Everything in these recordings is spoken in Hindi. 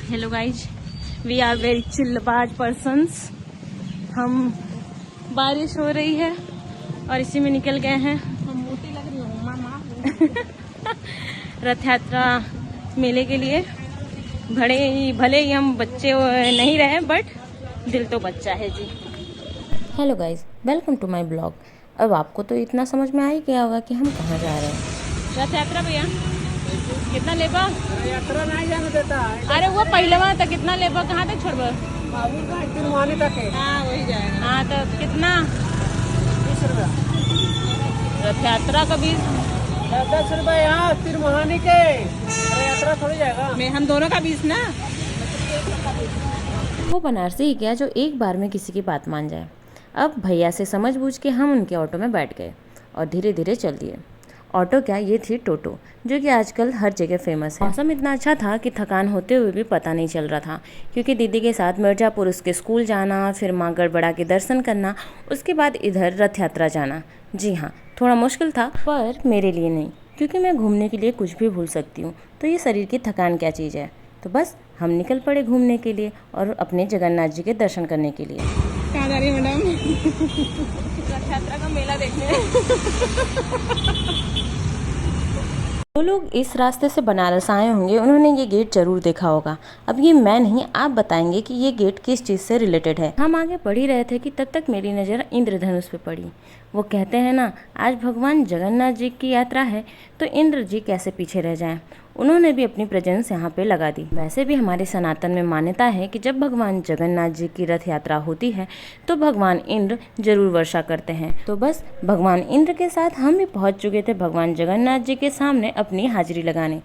Hello guys, we are very चिल्लबाज पर्सन्स। हम बारिश हो रही है और इसी में निकल गए हैं। हम मोटी लग रही हूँ मामा। रथ यात्रा मेले के लिए। भले ही हम बच्चे नहीं रहे, बट दिल तो बच्चा है जी। Hello guys, welcome to my blog. अब आपको तो इतना समझ में आ ही गया होगा कि हम कहाँ जा रहे हैं। रथ यात्रा भैया कितना लेबा? यात्रा नहीं जाने देता है। अरे वो पहलवा तक कितना लेबा? कहाँ तक छोड़बा? बाबू का तिरमानी तक है। हाँ वही जाएगा। हाँ तो कितना? 20 रुपया। रथ यात्रा का 20, 10 रुपया यहाँ तिरमानी के। यात्रा थोड़ी जाएगा। में हम दोनों का 20 ना। वो बनारसी ही क्या जो एक बार में किसी की बात मान जाए। अब भैया से समझ बूझ के हम उनके ऑटो में बैठ गए और धीरे धीरे चल दिए। ऑटो क्या, ये थी टोटो, जो कि आजकल हर जगह फेमस है। मौसम इतना अच्छा था कि थकान होते हुए भी पता नहीं चल रहा था, क्योंकि दीदी के साथ मिर्जापुर उसके स्कूल जाना, फिर माँ गड़बड़ा के दर्शन करना, उसके बाद इधर रथ यात्रा जाना। जी हाँ, थोड़ा मुश्किल था, पर मेरे लिए नहीं, क्योंकि मैं घूमने के लिए कुछ भी भूल सकती हूँ। तो ये शरीर की थकान क्या चीज़ है। तो बस हम निकल पड़े घूमने के लिए और अपने जगन्नाथ जी के दर्शन करने के लिए। कहाँ जा रही है मैडम? रथ यात्रा का मेला देखने। जो लोग इस रास्ते से बनारस आए होंगे उन्होंने ये गेट जरूर देखा होगा। अब ये मैं नहीं, आप बताएंगे कि ये गेट किस चीज़ से रिलेटेड है। हम आगे बढ़ ही रहे थे कि तब तक मेरी नज़र इंद्रधनुष पे पड़ी। वो कहते हैं ना, आज भगवान जगन्नाथ जी की यात्रा है, तो इंद्र जी कैसे पीछे रह जाएं। उन्होंने भी अपनी प्रेजेंस यहाँ पे लगा दी। वैसे भी हमारे सनातन में मान्यता है कि जब भगवान जगन्नाथ जी की रथ यात्रा होती है तो भगवान इंद्र जरूर वर्षा करते हैं। तो बस भगवान इंद्र के साथ हम भी पहुँच चुके थे भगवान जगन्नाथ जी के सामने अपनी हाजिरी लगाने।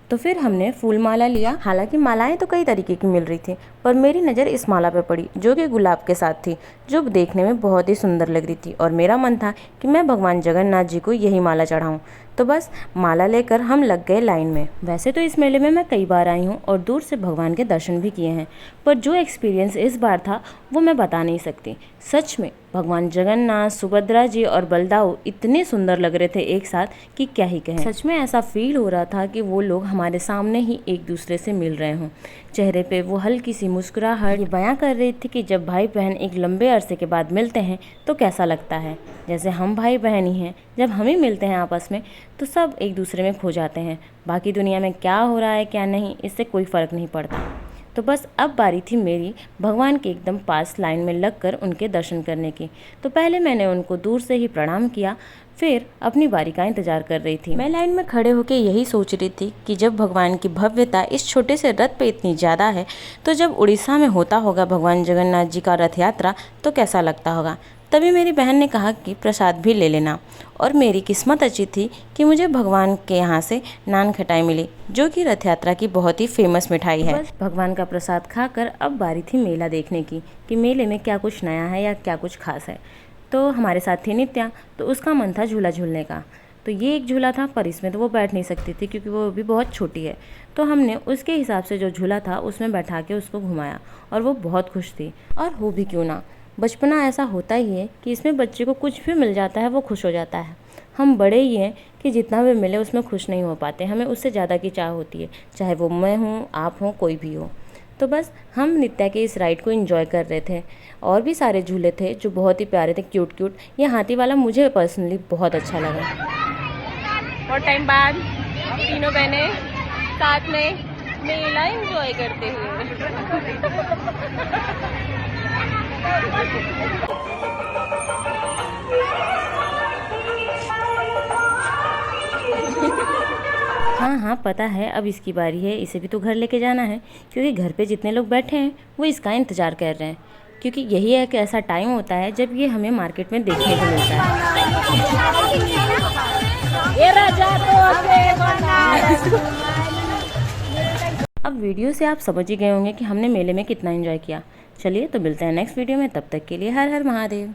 तो फिर हमने फूल माला लिया। हालांकि मालाएं तो कई तरीके की मिल रही थी, पर मेरी नज़र इस माला पे पड़ी जो कि गुलाब के साथ थी, जो देखने में बहुत ही सुंदर लग रही थी। और मेरा मन था कि मैं भगवान जगन्नाथ जी को यही माला चढ़ाऊं। तो बस माला लेकर हम लग गए लाइन में। वैसे तो इस मेले में मैं कई बार आई हूँ और दूर से भगवान के दर्शन भी किए हैं, पर जो एक्सपीरियंस इस बार था वो मैं बता नहीं सकती। सच में भगवान जगन्नाथ, सुभद्रा जी और बलदाऊ इतने सुंदर लग रहे थे एक साथ कि क्या ही कहें। सच में ऐसा फील हो रहा था कि वो लोग हमारे सामने ही एक दूसरे से मिल रहे हों। चेहरे पे वो हल्की सी मुस्कुराहट ये बयां कर रही थी कि जब भाई बहन एक लंबे अरसे के बाद मिलते हैं तो कैसा लगता है। जैसे हम भाई बहन ही हैं, जब हम ही मिलते हैं आपस में तो सब एक दूसरे में खो जाते हैं। बाकी दुनिया में क्या हो रहा है क्या नहीं, इससे कोई फ़र्क नहीं पड़ता। तो बस अब बारी थी मेरी भगवान के एकदम पास लाइन में लगकर उनके दर्शन करने की। तो पहले मैंने उनको दूर से ही प्रणाम किया, फिर अपनी बारी का इंतजार कर रही थी। मैं लाइन में खड़े होकर यही सोच रही थी कि जब भगवान की भव्यता इस छोटे से रथ पे इतनी ज़्यादा है, तो जब उड़ीसा में होता होगा भगवान जगन्नाथ जी का रथ यात्रा तो कैसा लगता होगा। तभी मेरी बहन ने कहा कि प्रसाद भी ले लेना, और मेरी किस्मत अच्छी थी कि मुझे भगवान के यहाँ से नान खटाई मिली, जो कि रथ यात्रा की बहुत ही फेमस मिठाई है। बस भगवान का प्रसाद खाकर अब बारी थी मेला देखने की, कि मेले में क्या कुछ नया है या क्या कुछ खास है। तो हमारे साथ थी नित्या, तो उसका मन था झूला झूलने का। तो ये एक झूला था, पर इसमें तो वो बैठ नहीं सकती थी क्योंकि वो भी बहुत छोटी है। तो हमने उसके हिसाब से जो झूला था उसमें बैठा के उसको घुमाया, और वो बहुत खुश थी। और हो भी क्यों ना, बचपना ऐसा होता ही है कि इसमें बच्चे को कुछ भी मिल जाता है वो खुश हो जाता है। हम बड़े ही हैं कि जितना भी मिले उसमें खुश नहीं हो पाते, हमें उससे ज़्यादा की चाह होती है, चाहे वो मैं हूँ, आप हों, कोई भी हो। तो बस हम नित्या के इस राइड को एंजॉय कर रहे थे। और भी सारे झूले थे जो बहुत ही प्यारे थे, क्यूट क्यूट। ये हाथी वाला मुझे पर्सनली बहुत अच्छा लगा। और टाइम बाद तीनों बहनें साथ में मेला एंजॉय करते हुए। हाँ हाँ, पता है अब इसकी बारी है, इसे भी तो घर लेके जाना है, क्योंकि घर पे जितने लोग बैठे हैं वो इसका इंतज़ार कर रहे हैं। क्योंकि यही एक ऐसा टाइम होता है जब ये हमें मार्केट में देखने को मिलता है। ये राजा तो अब वीडियो से आप समझ ही गए होंगे कि हमने मेले में कितना एंजॉय किया। चलिए तो मिलते हैं नेक्स्ट वीडियो में, तब तक के लिए हर हर महादेव।